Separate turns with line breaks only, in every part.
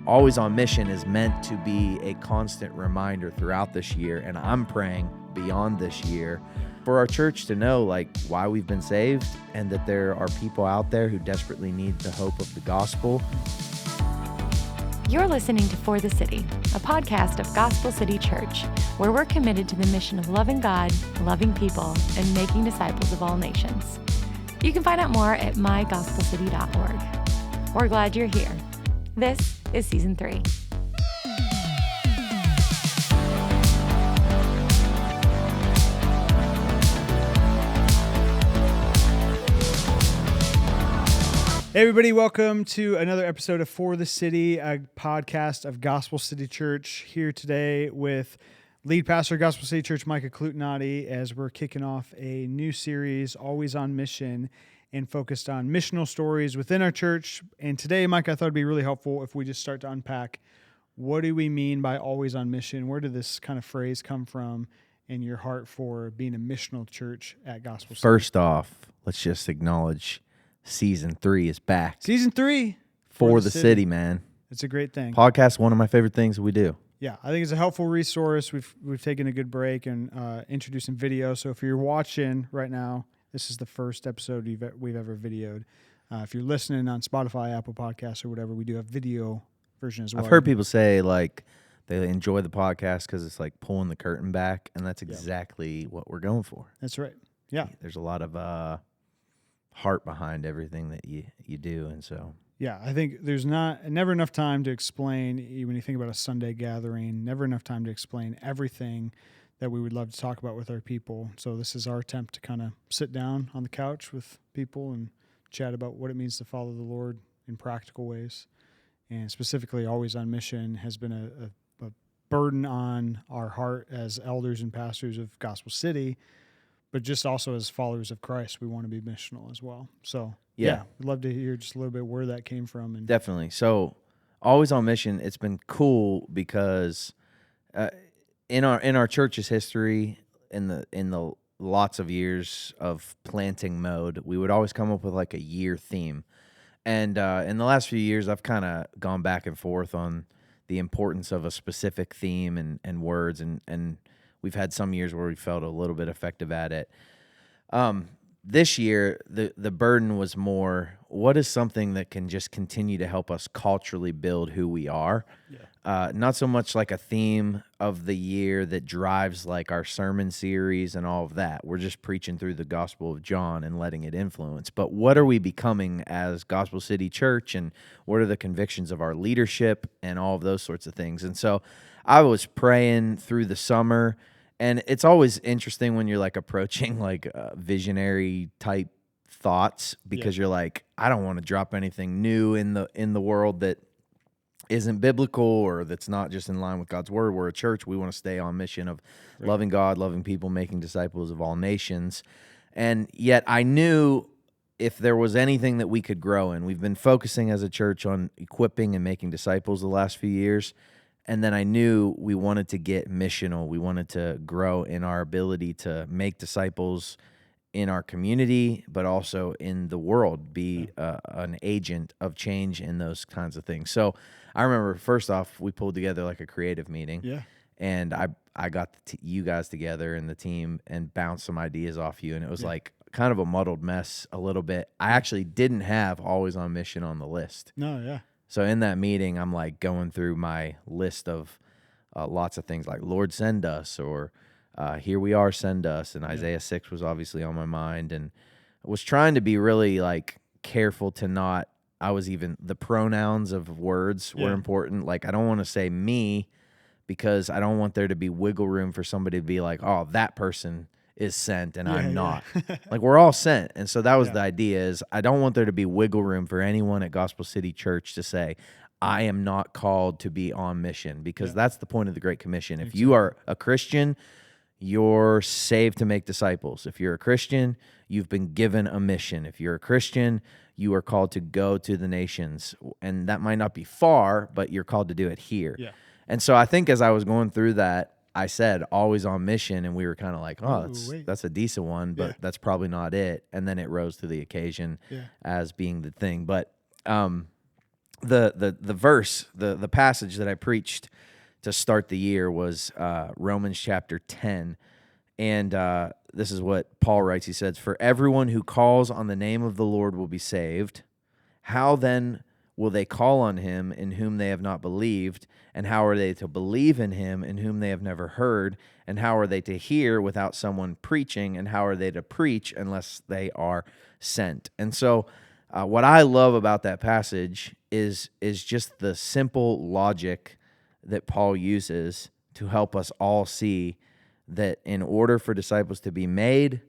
Always on Mission is meant to be a constant reminder throughout this year, and I'm praying beyond this year for our church to know like why we've been saved and that there are people out there who desperately need the hope of the gospel.
You're listening to For the City, a podcast of Gospel City Church, where we're committed to the mission of loving God, loving people, and making disciples of all nations. You can find out more at mygospelcity.org. We're glad you're here. This is Season 3.
Hey everybody, welcome to another episode of For the City, a podcast of Gospel City Church. Here today with lead pastor of Gospel City Church, Micah as we're kicking off a new series, Always on Mission, and focused on missional stories within our church. And today, Micah, I thought it'd be really helpful if we just start to unpack what do we mean by always on mission? Where did this kind of phrase come from in your heart for being a missional church at Gospel City?
First off, let's just acknowledge Season 3 is back.
Season 3
For the City, man.
It's a great thing.
Podcast, one of my favorite things we do.
Yeah, I think it's a helpful resource. We've taken a good break and introduced some video. So if you're watching right now, this is the first episode we've ever videoed. If you're listening on Spotify, Apple Podcasts, or whatever, we do have video version as well.
I've heard people say like they enjoy the podcast because it's like pulling the curtain back, and that's exactly what we're going for.
That's right. Yeah.
There's a lot of heart behind everything that you do, and so
yeah, I think there's never enough time to explain, when you think about a Sunday gathering, never enough time to explain everything that we would love to talk about with our people. So this is our attempt to kind of sit down on the couch with people and chat about what it means to follow the Lord in practical ways. And specifically, Always on Mission has been a burden on our heart as elders and pastors of Gospel City, but just also as followers of Christ, we want to be missional as well. So yeah, we'd love to hear just a little bit where that came from. And
definitely. So Always on Mission, it's been cool because in our church's history, in the lots of years of planting mode, we would always come up with like a year theme. And in the last few years, I've kind of gone back and forth on the importance of a specific theme and words, and we've had some years where we felt a little bit effective at it. This year, the burden was more, what is something that can just continue to help us culturally build who we are? Yeah. Not so much like a theme of the year that drives like our sermon series and all of that. We're just preaching through the Gospel of John and letting it influence. But what are we becoming as Gospel City Church, and what are the convictions of our leadership and all of those sorts of things? And so I was praying through the summer. And it's always interesting when you're like approaching like visionary type thoughts, because you're like, I don't want to drop anything new in the world that isn't biblical or that's not just in line with God's word. We're a church. We want to stay on mission of loving God, loving people, making disciples of all nations. And yet I knew if there was anything that we could grow in, we've been focusing as a church on equipping and making disciples the last few years. And then I knew we wanted to get missional. We wanted to grow in our ability to make disciples in our community, but also in the world, be an agent of change in those kinds of things. So I remember, first off, we pulled together like a creative meeting. Yeah. And I got you guys together and the team and bounced some ideas off you. And it was like kind of a muddled mess a little bit. I actually didn't have Always on Mission on the list.
No, yeah.
So in that meeting, I'm like going through my list of lots of things like Lord send us, or here we are, send us. And Isaiah 6 was obviously on my mind, and I was trying to be really like careful to not, the pronouns of words were important. Like I don't want to say me, because I don't want there to be wiggle room for somebody to be like, oh, that person is sent and I'm not. Like we're all sent. And so that was the idea, is I don't want there to be wiggle room for anyone at Gospel City Church to say, I am not called to be on mission, because that's the point of the Great Commission. If you are a Christian, you're saved to make disciples. If you're a Christian, you've been given a mission. If you're a Christian, you are called to go to the nations. And that might not be far, but you're called to do it here. Yeah. And so I think as I was going through that, I said Always on Mission, and we were kind of like, oh, that's a decent one, but that's probably not it. And then it rose to the occasion as being the thing. But the verse, the passage that I preached to start the year was Romans chapter 10. And this is what Paul writes. He says, "For everyone who calls on the name of the Lord will be saved. How then will they call on him in whom they have not believed? And how are they to believe in him in whom they have never heard? And how are they to hear without someone preaching? And how are they to preach unless they are sent?" And so what I love about that passage is just the simple logic that Paul uses to help us all see that in order for disciples to be made,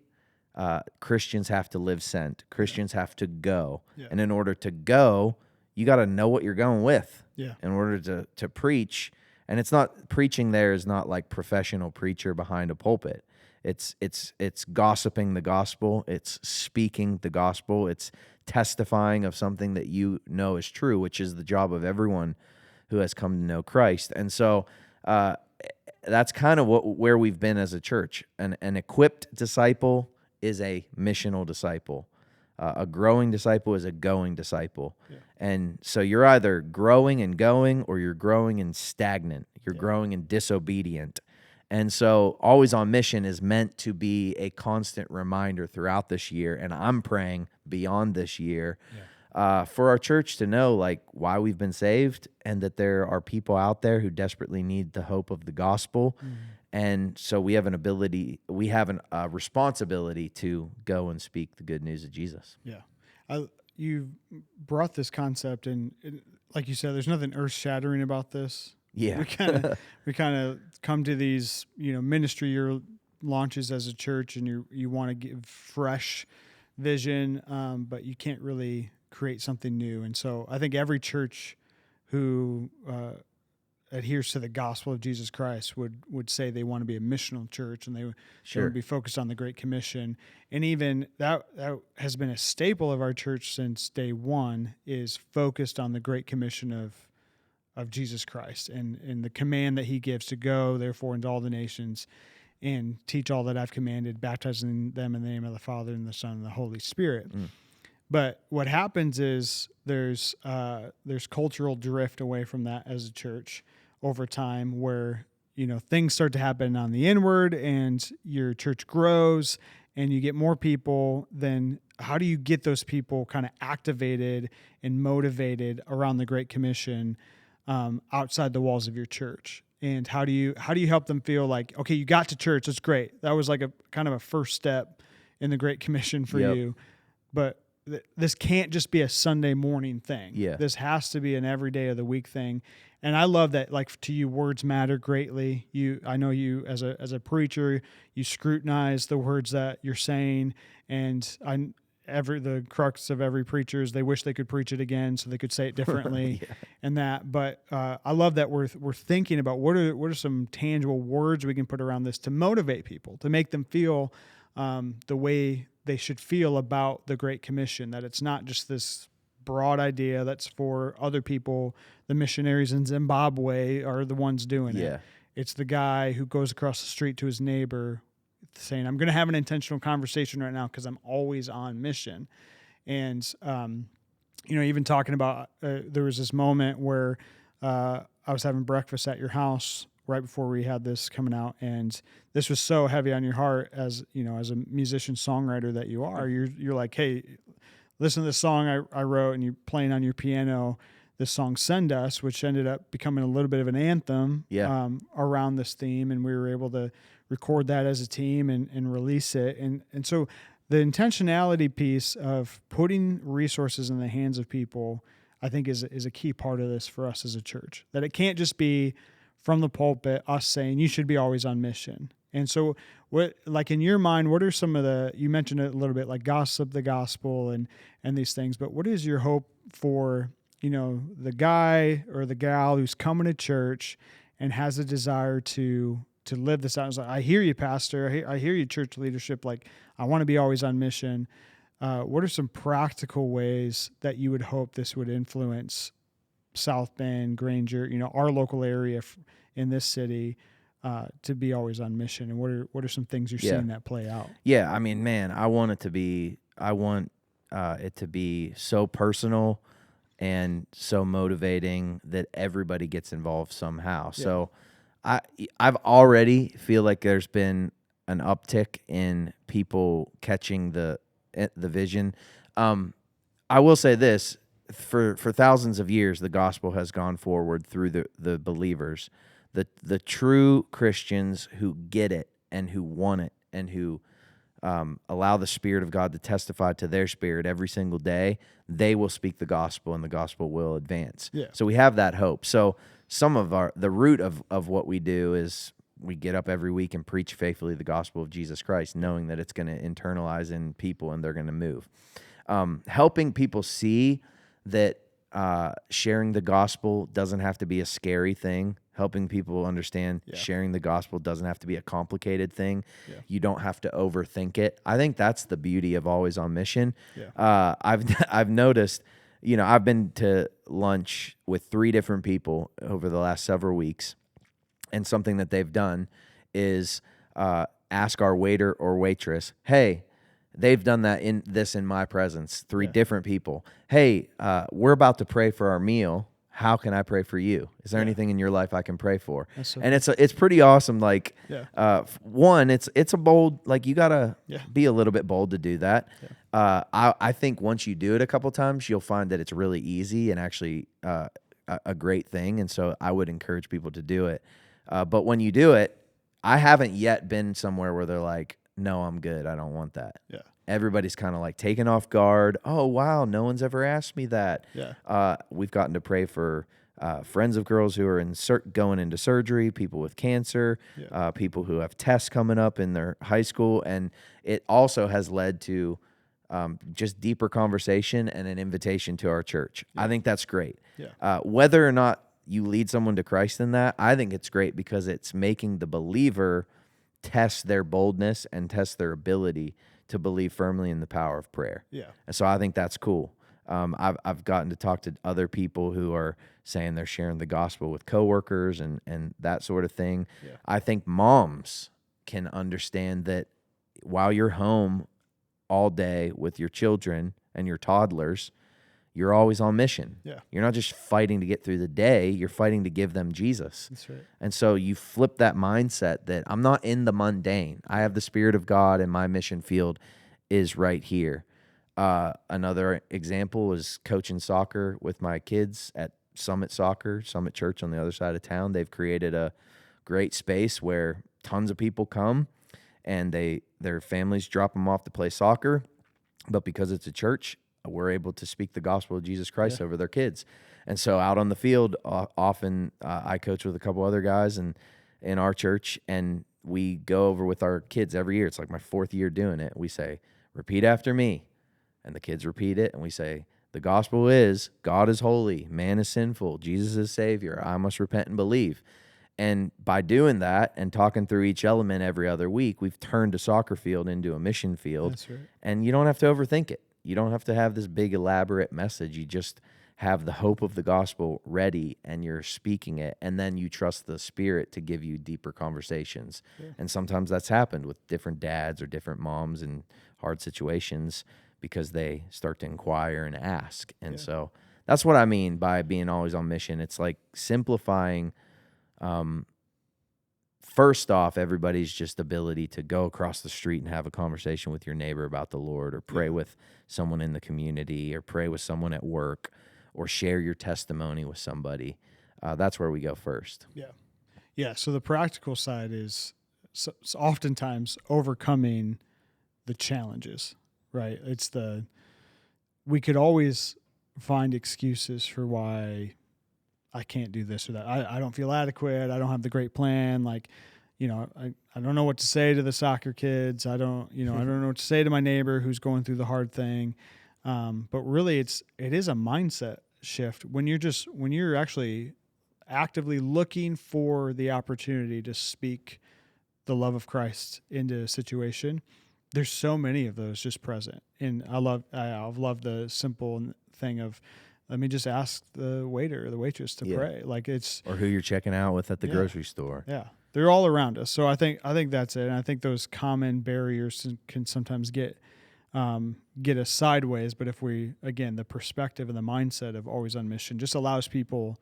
Christians have to live sent. Christians have to go.
Yeah.
And in order to go, you got to know what you're going with in order to preach. And it's not, preaching there is not like professional preacher behind a pulpit. It's gossiping the gospel. It's speaking the gospel. It's testifying of something that you know is true, which is the job of everyone who has come to know Christ. And so that's kind of where we've been as a church. An equipped disciple is a missional disciple. A growing disciple is a going disciple. Yeah. And so you're either growing and going, or you're growing and stagnant. You're growing and disobedient. And so Always on Mission is meant to be a constant reminder throughout this year, and I'm praying beyond this year, for our church to know like why we've been saved, and that there are people out there who desperately need the hope of the gospel. Mm-hmm. And so we have a responsibility to go and speak the good news of Jesus.
Yeah. You brought this concept, and like you said, there's nothing earth-shattering about this.
Yeah.
We kind of come to these, ministry year launches as a church, and you want to give fresh vision, but you can't really create something new. And so I think every church who adheres to the gospel of Jesus Christ would say they want to be a missional church, and they want to be focused on the Great Commission. And even that has been a staple of our church since day one, is focused on the Great Commission of Jesus Christ and the command that he gives to go, therefore, into all the nations and teach all that I've commanded, baptizing them in the name of the Father and the Son and the Holy Spirit. Mm. But what happens is there's cultural drift away from that as a church over time, where things start to happen on the inward, and your church grows and you get more people. Then how do you get those people kind of activated and motivated around the Great Commission outside the walls of your church? And how do you help them feel like, okay, you got to church, that's great. That was like a kind of a first step in the Great Commission for you. But this can't just be a Sunday morning thing. Yeah. This has to be an every day of the week thing. And I love that, like, to you, words matter greatly. I know you as a preacher, you scrutinize the words that you're saying, and the crux of every preacher is they wish they could preach it again so they could say it differently. And that. But I love that we're thinking about what are some tangible words we can put around this to motivate people, to make them feel the way they should feel about the Great Commission, that it's not just this broad idea that's for other people. The missionaries in Zimbabwe are the ones doing it. It's the guy who goes across the street to his neighbor saying, I'm going to have an intentional conversation right now because I'm always on mission. And, even talking about, there was this moment where I was having breakfast at your house right before we had this coming out, and this was so heavy on your heart as a musician songwriter that you are. You're like, hey, listen to this song I wrote, and you're playing on your piano this song "Send Us," which ended up becoming a little bit of an anthem around this theme, and we were able to record that as a team and release it. And so the intentionality piece of putting resources in the hands of people, I think, is a key part of this for us as a church. That it can't just be from the pulpit us saying you should be always on mission. And so what, like in your mind, what are some of you mentioned it a little bit, like gossip the gospel and these things, but what is your hope for, the guy or the gal who's coming to church and has a desire to live this out? It's like, I hear you, pastor. I hear you, church leadership. Like, I want to be always on mission. What are some practical ways that you would hope this would influence South Bend, Granger, our local area in this city, to be always on mission? And what are some things you're seeing that play out?
Yeah, I mean, man, I want it to be so personal and so motivating that everybody gets involved somehow. So I've already feel like there's been an uptick in people catching the vision. I will say this, for thousands of years, the gospel has gone forward through the believers, the true Christians who get it and who want it and who allow the Spirit of God to testify to their spirit every single day. They will speak the gospel, and the gospel will advance.
Yeah.
So we have that hope. So some of the root of what we do is we get up every week and preach faithfully the gospel of Jesus Christ, knowing that it's going to internalize in people and they're going to move. Helping people see that sharing the gospel doesn't have to be a scary thing. Helping people understand sharing the gospel doesn't have to be a complicated thing. Yeah. You don't have to overthink it. I think that's the beauty of Always on Mission. Yeah. I've noticed, I've been to lunch with 3 different people over the last several weeks, and something that they've done is ask our waiter or waitress, hey, they've done that in my presence, 3 different people. Hey, we're about to pray for our meal. How can I pray for you? Is there anything in your life I can pray for? And it's pretty awesome. Like, one, it's a bold, like, you gotta be a little bit bold to do that. Yeah. I think once you do it a couple times, you'll find that it's really easy and actually a great thing. And so I would encourage people to do it. But when you do it, I haven't yet been somewhere where they're like, no, I'm good. I don't want that. Yeah. Everybody's kind of like taken off guard. Oh, wow, no one's ever asked me that. Yeah. We've gotten to pray for friends of girls who are going into surgery, people with cancer, people who have tests coming up in their high school. And it also has led to just deeper conversation and an invitation to our church. Yeah. I think that's great. Yeah. Whether or not you lead someone to Christ in that, I think it's great because it's making the believer test their boldness and test their ability to believe firmly in the power of prayer. Yeah. And so I think that's cool. I've gotten to talk to other people who are saying they're sharing the gospel with coworkers and that sort of thing. Yeah. I think moms can understand that while you're home all day with your children and your toddlers, you're always on mission. Yeah. You're not just fighting to get through the day, you're fighting to give them Jesus. That's right. And so you flip that mindset that I'm not in the mundane. I have the Spirit of God, and my mission field is right here. Another example is coaching soccer with my kids at Summit Church on the other side of town. They've created a great space where tons of people come, and their families drop them off to play soccer. But because it's a church, we're able to speak the gospel of Jesus Christ over their kids. And so out on the field, often I coach with a couple other guys in our church, and we go over with our kids every year. It's like my 4th year doing it. We say, repeat after me. And the kids repeat it, and we say, the gospel is, God is holy, man is sinful, Jesus is Savior, I must repent and believe. And by doing that and talking through each element every other week, we've turned a soccer field into a mission field. That's right. And you don't have to overthink it. You don't have to have this big elaborate message. You just have the hope of the gospel ready, and you're speaking it, and then you trust the Spirit to give you deeper conversations. Yeah. And sometimes that's happened with different dads or different moms in hard situations because they start to inquire and ask. And so that's what I mean by being always on mission. It's like simplifying, first off, everybody's just ability to go across the street and have a conversation with your neighbor about the Lord, or pray with someone in the community, or pray with someone at work, or share your testimony with somebody. That's where we go first. Yeah.
Yeah. So the practical side is oftentimes overcoming the challenges, right? We could always find excuses for why I can't do this or that. I don't feel adequate. I don't have the great plan. Like, I don't know what to say to the soccer kids. I don't know what to say to my neighbor who's going through the hard thing. But really it is a mindset shift when you're actually actively looking for the opportunity to speak the love of Christ into a situation. There's so many of those just present. And I've loved the simple thing of, let me just ask the waiter or the waitress to pray. Like, it's,
or who you're checking out with at the grocery store.
Yeah. They're all around us. So I think that's it. And I think those common barriers can sometimes get get us sideways. But if we, again, the perspective and the mindset of always on mission just allows people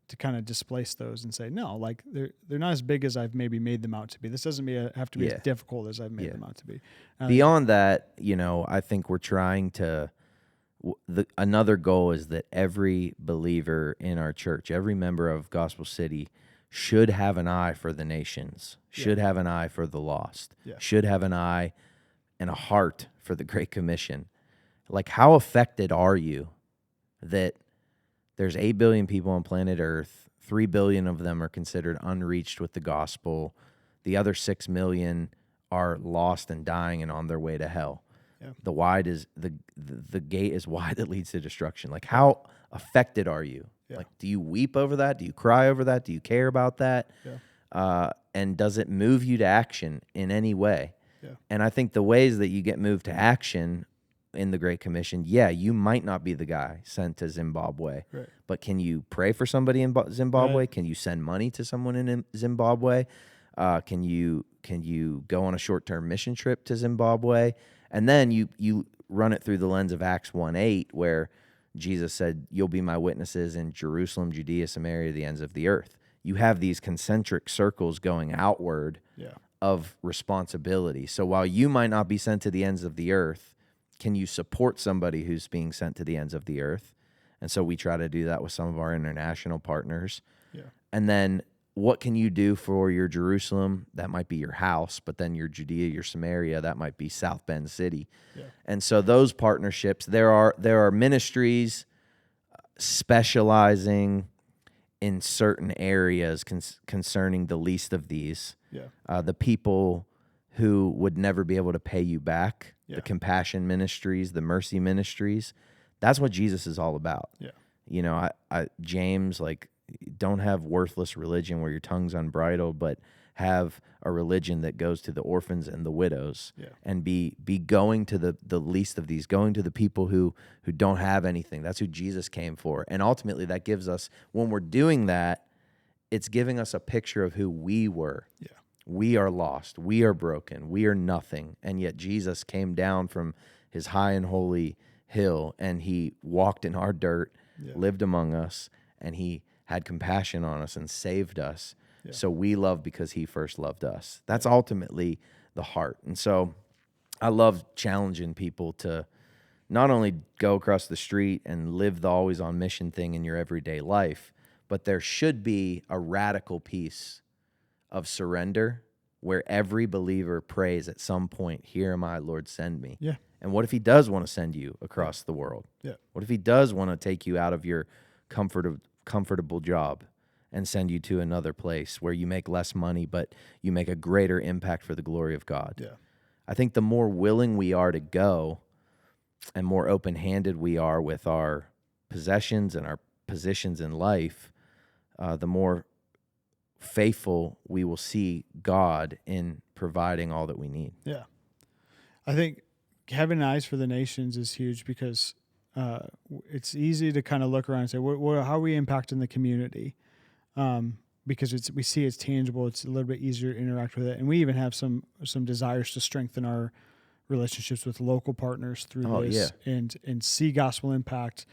to kind of displace those and say, no, like they're not as big as I've maybe made them out to be. This doesn't have to be as difficult as I've made them out to be.
Beyond that, I think we're trying to, another goal is that every believer in our church, every member of Gospel City should have an eye for the nations, should have an eye for the lost, should have an eye and a heart for the Great Commission. Like, how affected are you that there's 8 billion people on planet Earth, 3 billion of them are considered unreached with the gospel, the other 6 million are lost and dying and on their way to hell. Yeah. The gate is wide that leads to destruction. Like, how affected are you? Yeah. Like, do you weep over that? Do you cry over that? Do you care about that? Yeah. And does it move you to action in any way? Yeah. And I think the ways that you get moved to action in the Great Commission, you might not be the guy sent to Zimbabwe, right, but can you pray for somebody in Zimbabwe? Right. Can you send money to someone in Zimbabwe? Can you go on a short-term mission trip to Zimbabwe? And then you run it through the lens of Acts 1:8, where Jesus said, "You'll be my witnesses in Jerusalem, Judea, Samaria, the ends of the earth." You have these concentric circles going outward of responsibility. So while you might not be sent to the ends of the earth, can you support somebody who's being sent to the ends of the earth? And so we try to do that with some of our international partners. Yeah. And then what can you do for your Jerusalem? That might be your house, but then your Judea, your Samaria, that might be South Bend City. Yeah. And so those partnerships, there are ministries specializing in certain areas concerning the least of these. Yeah. The people who would never be able to pay you back, the compassion ministries, the mercy ministries. That's what Jesus is all about. Yeah. James, like, don't have worthless religion where your tongue's unbridled, but have a religion that goes to the orphans and the widows, and be going to the least of these, going to the people who don't have anything. That's who Jesus came for. And ultimately that gives us, when we're doing that, it's giving us a picture of who we were. Yeah. We are lost. We are broken. We are nothing. And yet Jesus came down from his high and holy hill, and he walked in our dirt, lived among us, and he had compassion on us and saved us. Yeah. So we love because he first loved us. That's ultimately the heart. And so I love challenging people to not only go across the street and live the always on mission thing in your everyday life, but there should be a radical piece of surrender where every believer prays at some point, "Here am I, Lord, send me." Yeah. And what if he does want to send you across the world? Yeah. What if he does want to take you out of your comfortable job and send you to another place where you make less money, but you make a greater impact for the glory of God? Yeah. I think the more willing we are to go and more open-handed we are with our possessions and our positions in life, the more faithful we will see God in providing all that we need. Yeah.
I think having eyes for the nations is huge because it's easy to kind of look around and say, how are we impacting the community? Because we see it's tangible. It's a little bit easier to interact with it. And we even have some desires to strengthen our relationships with local partners through this and see gospel impact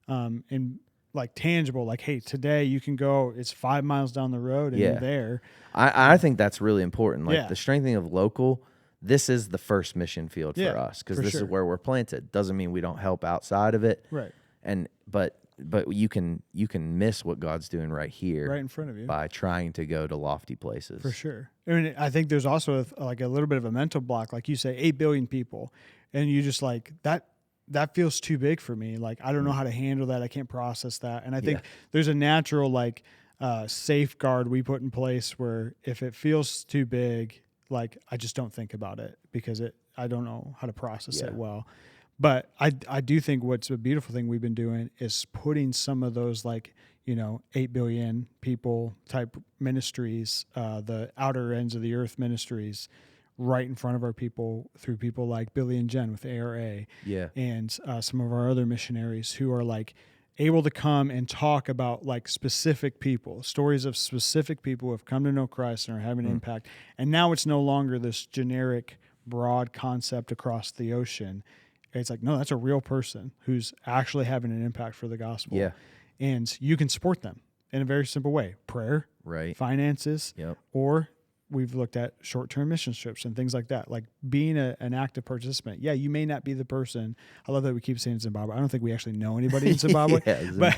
and like tangible, like, hey, today you can go, it's 5 miles down the road and you're there.
I think that's really important. Like the strengthening of local, this is the first mission field for us because this is where we're planted. Doesn't mean we don't help outside of it. Right. But you can miss what God's doing right here,
right in front of you,
by trying to go to lofty places.
For sure. I mean, I think there's also a little bit of a mental block, like you say, 8 billion people, and you just like that feels too big for me. Like, I don't know how to handle that. I can't process that. And I think there's a natural safeguard we put in place where if it feels too big, like, I just don't think about it because I don't know how to process it well. But I do think what's a beautiful thing we've been doing is putting some of those 8 billion people type ministries, the outer ends of the earth ministries, right in front of our people through people like Billy and Jen with ARA, and some of our other missionaries who are able to come and talk about specific people, stories of specific people who have come to know Christ and are having an impact. And now it's no longer this generic, broad concept across the ocean. It's like, no, that's a real person who's actually having an impact for the gospel.
Yeah.
And you can support them in a very simple way: prayer,
Right.
finances,
Yep.
or we've looked at short-term mission trips and things like that, like being an active participant. Yeah, you may not be the person. I love that we keep saying Zimbabwe. I don't think we actually know anybody in Zimbabwe, but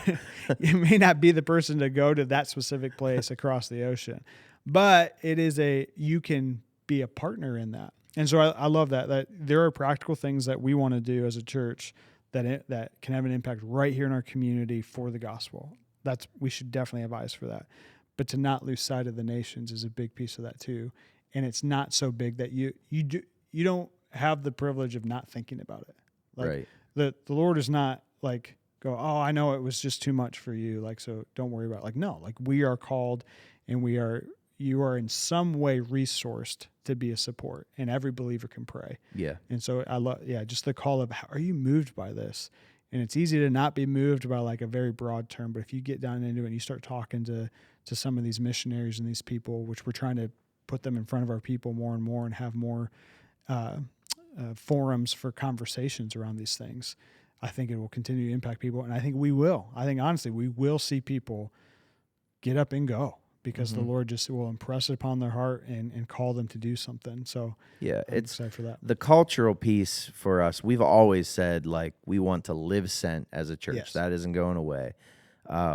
you may not be the person to go to that specific place across the ocean. But it is you can be a partner in that. And so I love that there are practical things that we want to do as a church that can have an impact right here in our community for the gospel. We should definitely have eyes for that. But to not lose sight of the nations is a big piece of that too. And it's not so big that you don't have the privilege of not thinking about it. Like,
right.
The Lord is not like, go, oh, I know it was just too much for you. Like, so don't worry about it. Like, no, like we are called and you are in some way resourced to be a support, and every believer can pray.
Yeah.
And so I love, just the call of, how are you moved by this? And it's easy to not be moved by like a very broad term, but if you get down into it and you start talking to some of these missionaries and these people, which we're trying to put them in front of our people more and more and have more forums for conversations around these things, I think it will continue to impact people. And I think we will. I think honestly, we will see people get up and go because the Lord just will impress it upon their heart and call them to do something. So
yeah,
I'm excited for that.
The cultural piece for us. We've always said like we want to live sent as a church.
Yes.
That isn't going away.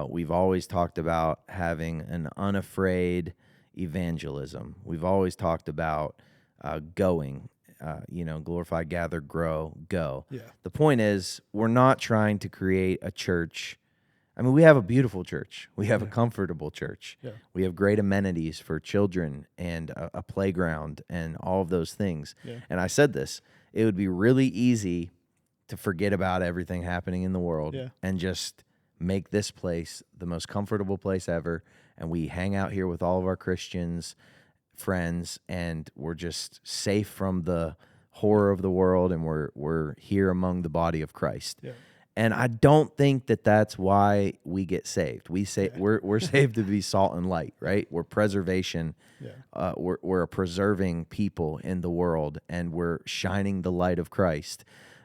We've always talked about having an unafraid evangelism. We've always talked about going, glorify, gather, grow, go.
Yeah.
The point is, we're not trying to create a church. I mean, we have a beautiful church. We have a comfortable church.
Yeah.
We have great amenities for children and a playground and all of those things.
Yeah.
And I said this, it would be really easy to forget about everything happening in the world and just make this place the most comfortable place ever, and we hang out here with all of our Christians friends, and we're just safe from the horror of the world, and we're here among the body of Christ. Yeah. And I don't think that that's why we get saved. We're saved to be salt and light, right? We're preservation. Yeah. We're a preserving people in the world, and we're shining the light of Christ.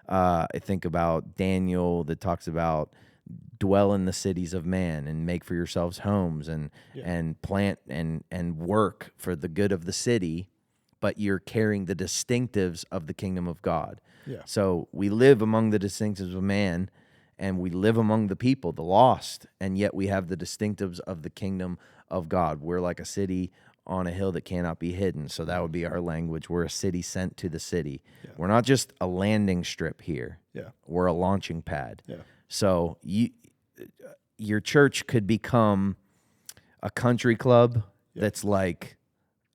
I think about Daniel that talks about dwell in the cities of man and make for yourselves homes and plant and work for the good of the city, but you're carrying the distinctives of the kingdom of God. Yeah. So we live among the distinctives of man, and we live among the people, the lost, and yet we have the distinctives of the kingdom of God. We're like a city on a hill that cannot be hidden. So that would be our language. We're a city sent to the city. Yeah. We're not just a landing strip here. Yeah. We're a launching pad. Yeah. So your church could become a country club that's like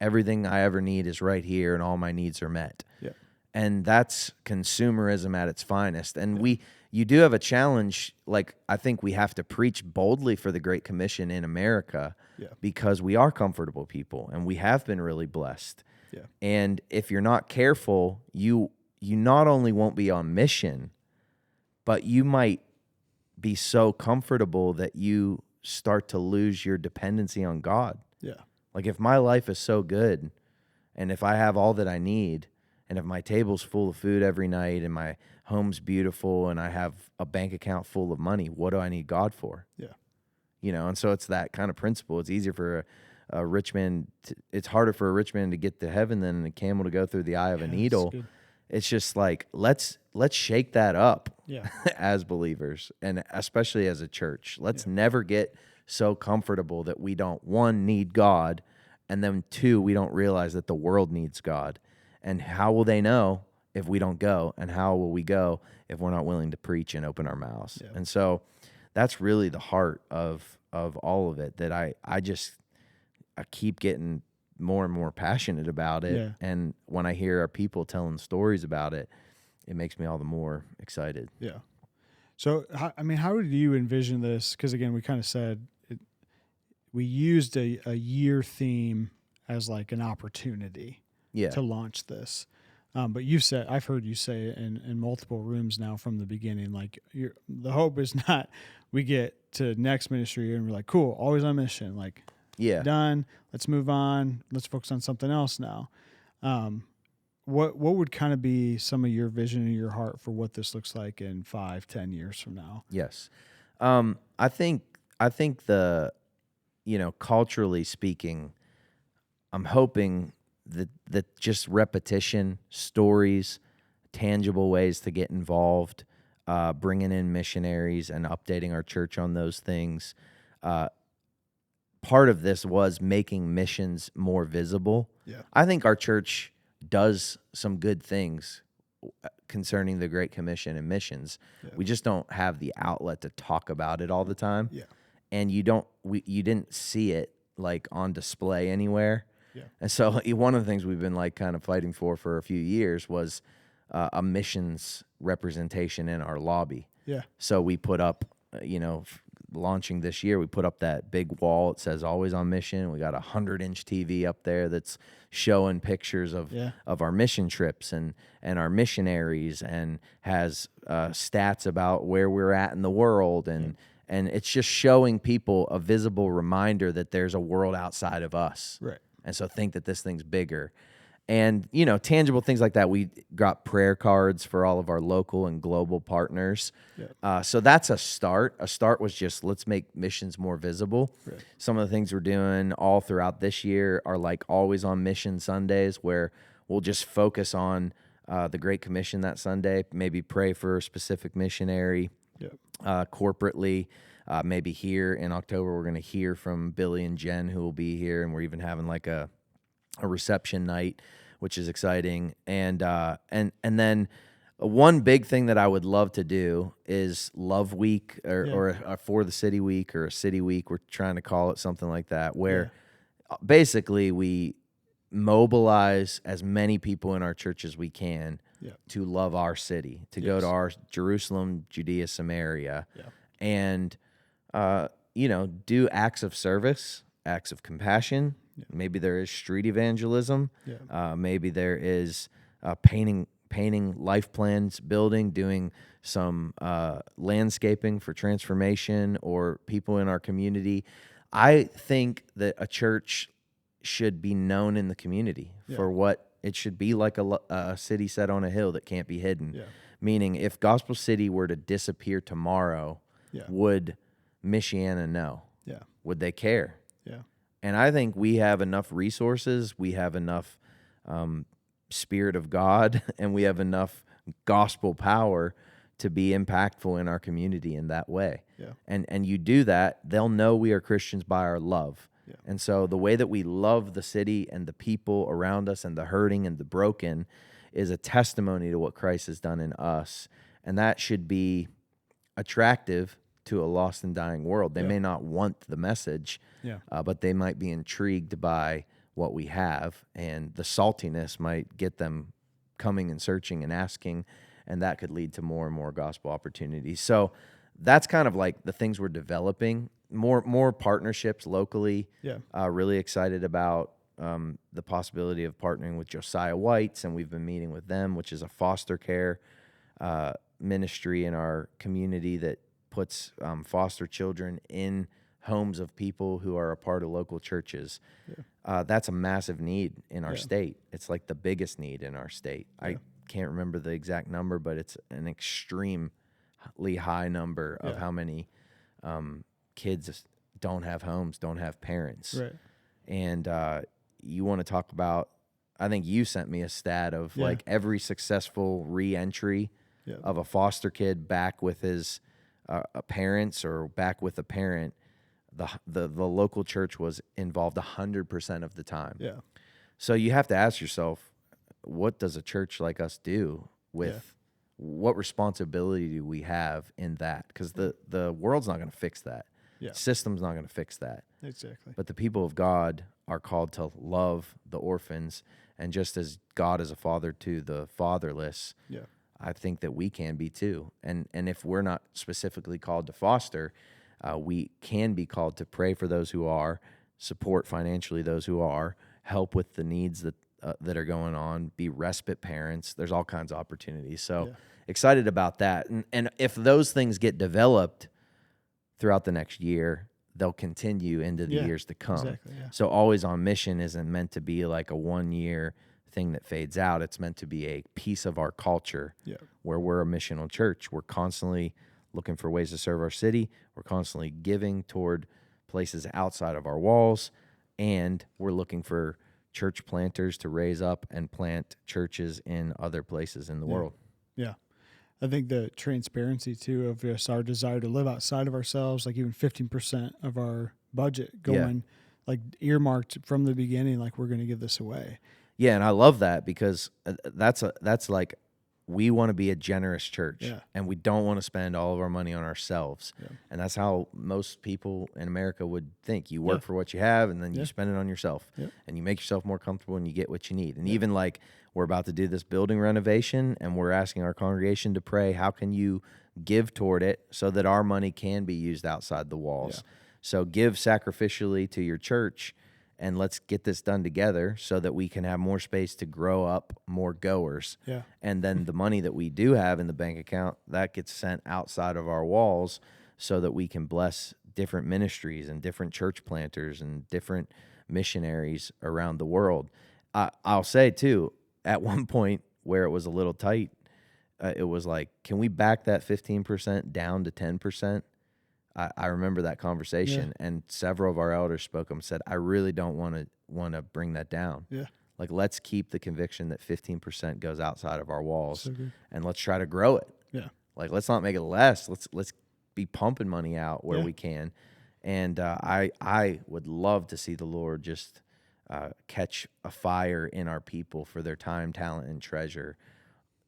everything I ever need is right here and all my needs are met. Yeah. And that's consumerism at its finest. And you do have a challenge. Like, I think we have to preach boldly for the Great Commission in America because we are comfortable people and we have been really blessed. Yeah. And if you're not careful, you not only won't be on mission, but you might be so comfortable that you start to lose your dependency on God. Yeah. Like, if my life is so good and if I have all that I need and if my table's full of food every night and my home's beautiful and I have a bank account full of money, what do I need God for? Yeah. And so it's that kind of principle. It's easier for a rich man. It's harder for a rich man to get to heaven than a camel to go through the eye of a needle. It's just like, let's shake that up as believers and especially as a church. Let's never get so comfortable that we don't, one, need God, and then two, we don't realize that the world needs God. And how will they know if we don't go? And how will we go if we're not willing to preach and open our mouths? Yeah. And so that's really the heart of all of it, that I keep getting more and more passionate about it. Yeah. And when I hear our people telling stories about it, it makes me all the more excited. Yeah.
So, how did you envision this? Because again, we kind of said we used a year theme as like an opportunity to launch this. But I've heard you say it in multiple rooms now from the beginning, like the hope is not we get to next ministry year and we're like, cool, always on mission. Like, done. Let's move on. Let's focus on something else now. what would kind of be some of your vision in your heart for what this looks like in 5-10 years from now?
Yes. I think the, culturally speaking, I'm hoping that just repetition, stories, tangible ways to get involved, bringing in missionaries and updating our church on those things. Part of this was making missions more visible.
Yeah.
I think our church does some good things concerning the Great Commission and missions.
Yeah.
We just don't have the outlet to talk about it all the time.
Yeah.
And you didn't see it like on display anywhere.
Yeah.
And so one of the things we've been like kind of fighting for a few years was a missions representation in our lobby.
Yeah.
So we put up, launching this year, we put up that big wall. It says "Always on Mission." We got a 100-inch TV up there that's showing pictures of our mission trips and our missionaries, and has stats about where we're at in the world, and it's just showing people a visible reminder that there's a world outside of us.
Right.
And so think that this thing's bigger. And, tangible things like that. We got prayer cards for all of our local and global partners.
Yeah.
So that's a start. A start was just, let's make missions more visible.
Right.
Some of the things we're doing all throughout this year are like Always on Mission Sundays, where we'll just focus on the Great Commission that Sunday, maybe pray for a specific missionary corporately. Maybe here in October, we're going to hear from Billy and Jen, who will be here, and we're even having like a reception night, which is exciting. And then one big thing that I would love to do is Love Week or a For the City Week or a City Week. We're trying to call it something like that, where basically we mobilize as many people in our church as we can to love our city, to go to our Jerusalem, Judea, Samaria, and do acts of service, acts of compassion. Maybe there is street evangelism. Maybe there is painting life plans, doing some landscaping for transformation or people in our community. I think that a church should be known in the community for what it should be, like a city set on a hill that can't be hidden. Meaning, if Gospel City were to disappear tomorrow, would Michiana know? Would they care? And I think we have enough resources, we have enough Spirit of God, and we have enough gospel power to be impactful in our community in that way. And you do that, they'll know we are Christians by our love. And so the way that we love the city and the people around us and the hurting and the broken is a testimony to what Christ has done in us. And that should be attractive to a lost and dying world. They may not want the message, but they might be intrigued by what we have, and the saltiness might get them coming and searching and asking, and that could lead to more and more gospel opportunities. So that's kind of like the things we're developing. More partnerships locally. Really excited about the possibility of partnering with Josiah Whites, and we've been meeting with them, which is a foster care ministry in our community that puts foster children in homes of people who are a part of local churches. That's a massive need in our state. It's like the biggest need in our state. I can't remember the exact number, but it's an extremely high number of how many kids don't have homes, don't have parents. And you want to talk about, I think you sent me a stat of like every successful re-entry of a foster kid back with his parents or back with a parent, the local church was involved 100% of the time. So you have to ask yourself, what does a church like us do with what responsibility do we have in that? Because the world's not going to fix that. System's not going to fix that.
Exactly.
But the people of God are called to love the orphans, and just as God is a father to the fatherless, I think that we can be too. And if we're not specifically called to foster, we can be called to pray for those who are, support financially those who are, help with the needs that are going on, be respite parents. There's all kinds of opportunities. So excited about that. And if those things get developed throughout the next year, they'll continue into the years to come.
Exactly,
So Always on Mission isn't meant to be like a 1-year thing that fades out. It's meant to be a piece of our culture where we're a missional church. We're constantly looking for ways to serve our city. We're constantly giving toward places outside of our walls, and we're looking for church planters to raise up and plant churches in other places in the world.
Yeah. I think the transparency too of just our desire to live outside of ourselves, like even 15% of our budget going like earmarked from the beginning, like we're going to give this away.
Yeah, and I love that because that's like, we want to be a generous church, and we don't want to spend all of our money on ourselves. And that's how most people in America would think. You work for what you have, and then you spend it on yourself, and you make yourself more comfortable, and you get what you need. And even like, we're about to do this building renovation, and we're asking our congregation to pray, how can you give toward it so that our money can be used outside the walls? So give sacrificially to your church, and let's get this done together so that we can have more space to grow up more goers. And then the money that we do have in the bank account, that gets sent outside of our walls so that we can bless different ministries and different church planters and different missionaries around the world. I'll say, too, at one point where it was a little tight, it was like, can we back that 15% down to 10%? I remember that conversation, and several of our elders spoke up and said, I really don't want to bring that down. Like, let's keep the conviction that 15% goes outside of our walls, and let's try to grow it. Like, let's not make it less. Let's be pumping money out where we can. And I would love to see the Lord just catch a fire in our people for their time, talent, and treasure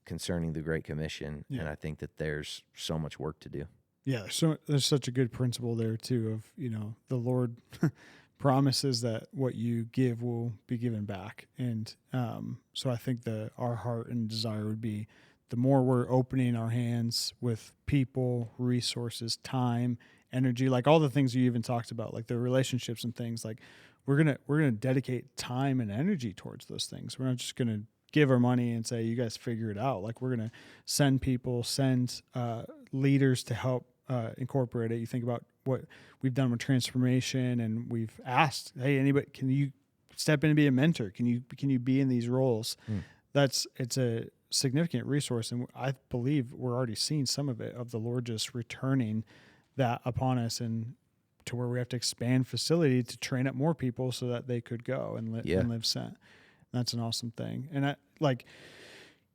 concerning the Great Commission. And I think that there's so much work to do.
Yeah, so there's such a good principle there too of, the Lord promises that what you give will be given back. And so I think that our heart and desire would be, the more we're opening our hands with people, resources, time, energy, like all the things you even talked about, like the relationships and things, like we're gonna dedicate time and energy towards those things. We're not just gonna give our money and say, you guys figure it out. Like, we're gonna send people, send leaders to help incorporate it. You think about what we've done with transformation, and we've asked, hey, anybody, can you step in and be a mentor? Can you be in these roles? It's a significant resource, and I believe we're already seeing some of it, of the Lord just returning that upon us, and to where we have to expand facility to train up more people so that they could go and live sent. That's an awesome thing. And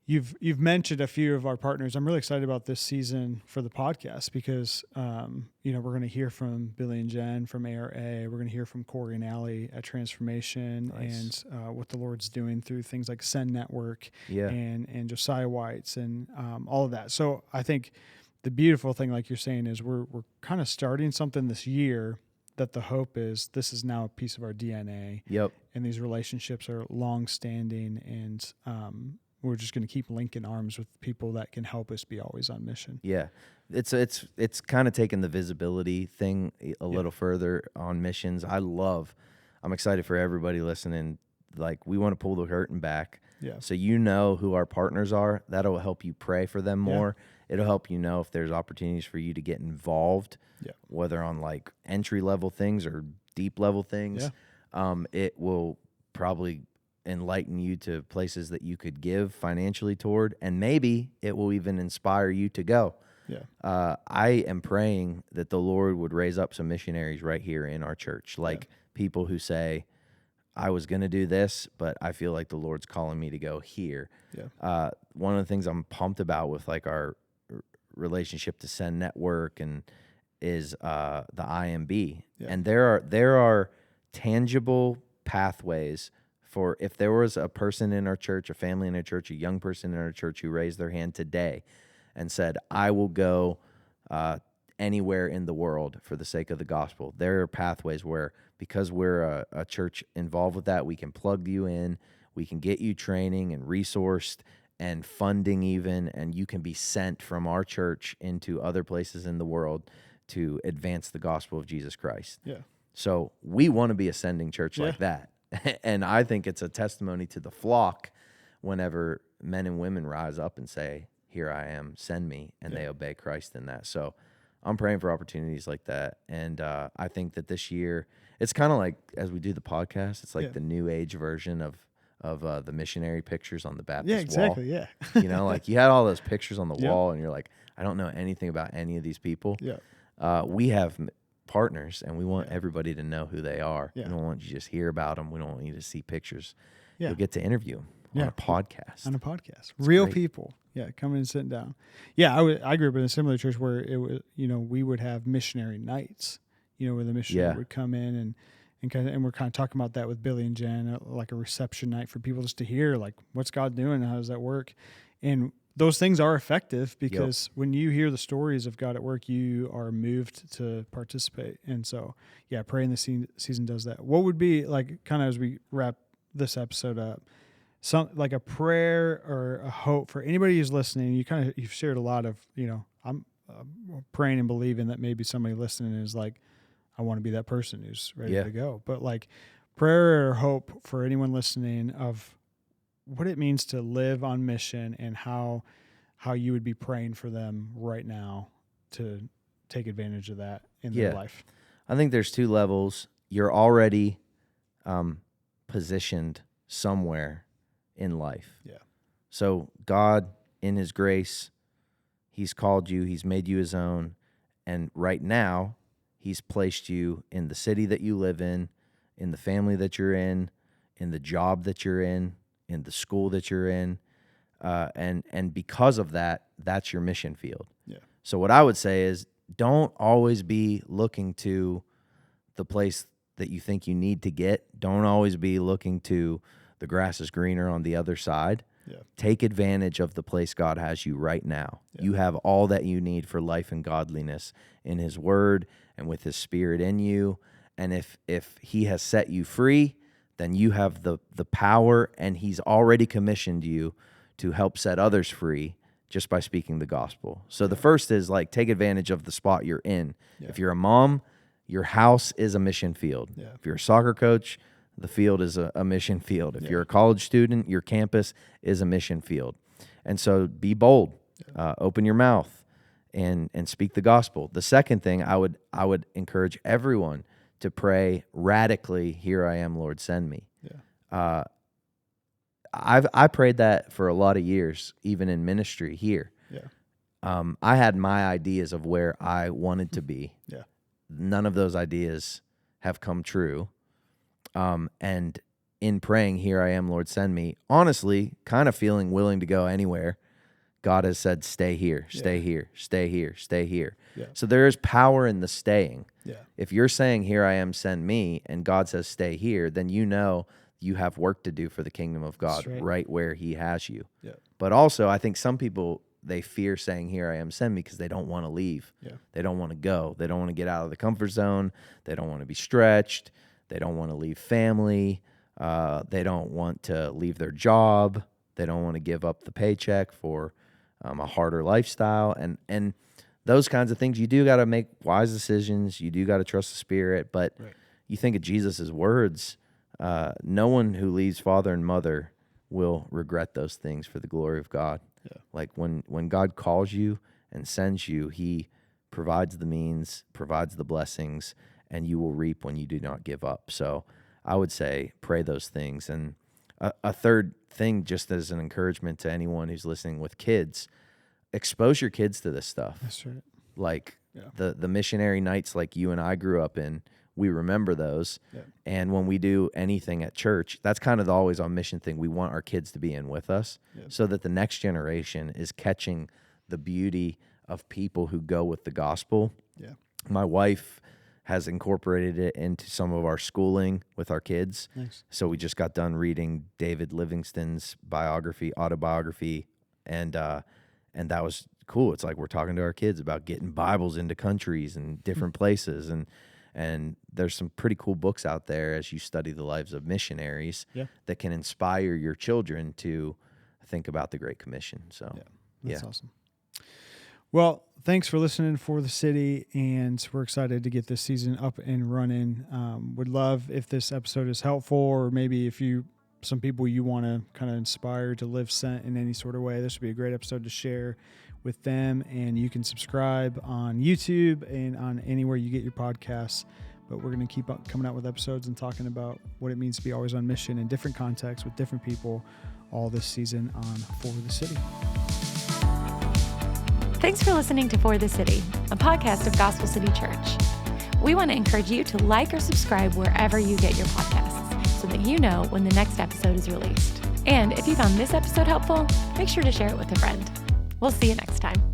You've mentioned a few of our partners. I'm really excited about this season for the podcast because, we're going to hear from Billy and Jen from ARA. We're going to hear from Corey and Allie at Transformation, and what the Lord's doing through things like Send Network and Josiah White's and all of that. So I think the beautiful thing, like you're saying, is we're kind of starting something this year that the hope is this is now a piece of our DNA. And these relationships are long-standing, and we're just going to keep linking arms with people that can help us be always on mission. It's kind of taking the visibility thing a little further on missions. I'm excited for everybody listening. Like, we want to pull the curtain back. So who our partners are. That'll help you pray for them more. It'll help you know if there's opportunities for you to get involved, whether on like entry level things or deep level things. It will probably enlighten you to places that you could give financially toward, and maybe it will even inspire you to go. I am praying that the Lord would raise up some missionaries right here in our church, like people who say, I was going to do this, but I feel like the Lord's calling me to go here. One of the things I'm pumped about with like our relationship to Send Network and is the IMB. And there are tangible pathways for if there was a person in our church, a family in our church, a young person in our church who raised their hand today and said, I will go anywhere in the world for the sake of the gospel. There are pathways where, because we're a church involved with that, we can plug you in, we can get you training and resourced and funding even, and you can be sent from our church into other places in the world to advance the gospel of Jesus Christ. So we want to be a sending church like that. And I think it's a testimony to the flock whenever men and women rise up and say, here I am, send me, and they obey Christ in that. So I'm praying for opportunities like that. And I think that this year, it's kind of like, as we do the podcast, it's like the new age version of
the missionary pictures on the Baptist
Yeah,
wall.
exactly. Yeah.
You know, like you had all those pictures on the
Yep.
wall, and you're like, I don't know anything about any of these people.
Yeah.
We have partners, and we want
Yeah.
everybody to know who they are.
Yeah.
We don't want you to just hear about them. We don't want you to see pictures.
Yeah.
You'll get to interview them on
Yeah.
a podcast.
On a podcast. Real
great.
people. Yeah, coming and sitting down. Yeah, I grew up in a similar church where it was, we would have missionary nights, where the missionary
Yeah.
would come in and we're kind of talking about that with Billy and Jen, like a reception night for people just to hear, like, what's God doing? How does that work? And those things are effective because when you hear the stories of God at work, you are moved to participate. And so, yeah, Pray in the Season does that. What would be, like, kind of as we wrap this episode up, like a prayer or a hope for anybody who's listening? You've shared a lot of, I'm praying and believing that maybe somebody listening is like, I want to be that person who's ready to go. But like prayer or hope for anyone listening of what it means to live on mission and how you would be praying for them right now to take advantage of that in their life.
I think there's two levels. You're already positioned somewhere in life.
Yeah.
So God, in his grace, he's called you, he's made you his own, and right now he's placed you in the city that you live in the family that you're in the job that you're in the school that you're in, and because of that, that's your mission field.
Yeah.
So what I would say is, don't always be looking to the place that you think you need to get. Don't always be looking to the grass is greener on the other side.
Yeah.
Take advantage of the place God has you right now. Yeah. You have all that you need for life and godliness in his word and with his spirit in you. And if he has set you free, then you have the power, and he's already commissioned you to help set others free just by speaking the gospel. So the first is, like, take advantage of the spot you're in. Yeah. If you're a mom, your house is a mission field. Yeah. If you're a soccer coach, the field is a mission field. If you're a college student, your campus is a mission field. And so be bold, open your mouth and speak the gospel. The second thing, I would encourage everyone to pray radically, "Here I am, Lord, send me." Yeah. I prayed that for a lot of years, even in ministry here. Yeah. I had my ideas of where I wanted to be. Yeah. None of those ideas have come true. And in praying, "Here I am, Lord, send me," honestly, kind of feeling willing to go anywhere, God has said, stay here, stay here, stay here, stay here. Yeah. So there is power in the staying. Yeah. If you're saying, "Here I am, send me," and God says, stay here, then you know you have work to do for the kingdom of God right where he has you. Yeah. But also, I think some people, they fear saying, "Here I am, send me," because they don't want to leave. Yeah. They don't want to go. They don't want to get out of the comfort zone. They don't want to be stretched. They don't want to leave family. They don't want to leave their job. They don't want to give up the paycheck for a harder lifestyle. And those kinds of things, you do got to make wise decisions. You do got to trust the Spirit. But you think of Jesus' words, no one who leaves father and mother will regret those things for the glory of God. Yeah. Like when God calls you and sends you, he provides the means, provides the blessings, and you will reap when you do not give up. So I would say pray those things. And a third thing, just as an encouragement to anyone who's listening with kids, expose your kids to this stuff.
That's right.
Like the missionary nights like you and I grew up in, we remember those. Yeah. And when we do anything at church, that's kind of the always on mission thing. We want our kids to be in with us so that the next generation is catching the beauty of people who go with the gospel. Yeah. My wife has incorporated it into some of our schooling with our kids. Nice. So we just got done reading David Livingstone's autobiography, and that was cool. It's like we're talking to our kids about getting Bibles into countries and different places, and there's some pretty cool books out there as you study the lives of missionaries that can inspire your children to think about the Great Commission. So
that's awesome. Well, thanks for listening For the City, and we're excited to get this season up and running. Would love if this episode is helpful, or maybe if some people you want to kind of inspire to live sent in any sort of way, this would be a great episode to share with them. And you can subscribe on YouTube and on anywhere you get your podcasts. but we're going to keep coming out with episodes and talking about what it means to be always on mission in different contexts with different people all this season on For the City.
Thanks for listening to For the City, a podcast of Gospel City Church. We want to encourage you to like or subscribe wherever you get your podcasts so that you know when the next episode is released. And if you found this episode helpful, make sure to share it with a friend. We'll see you next time.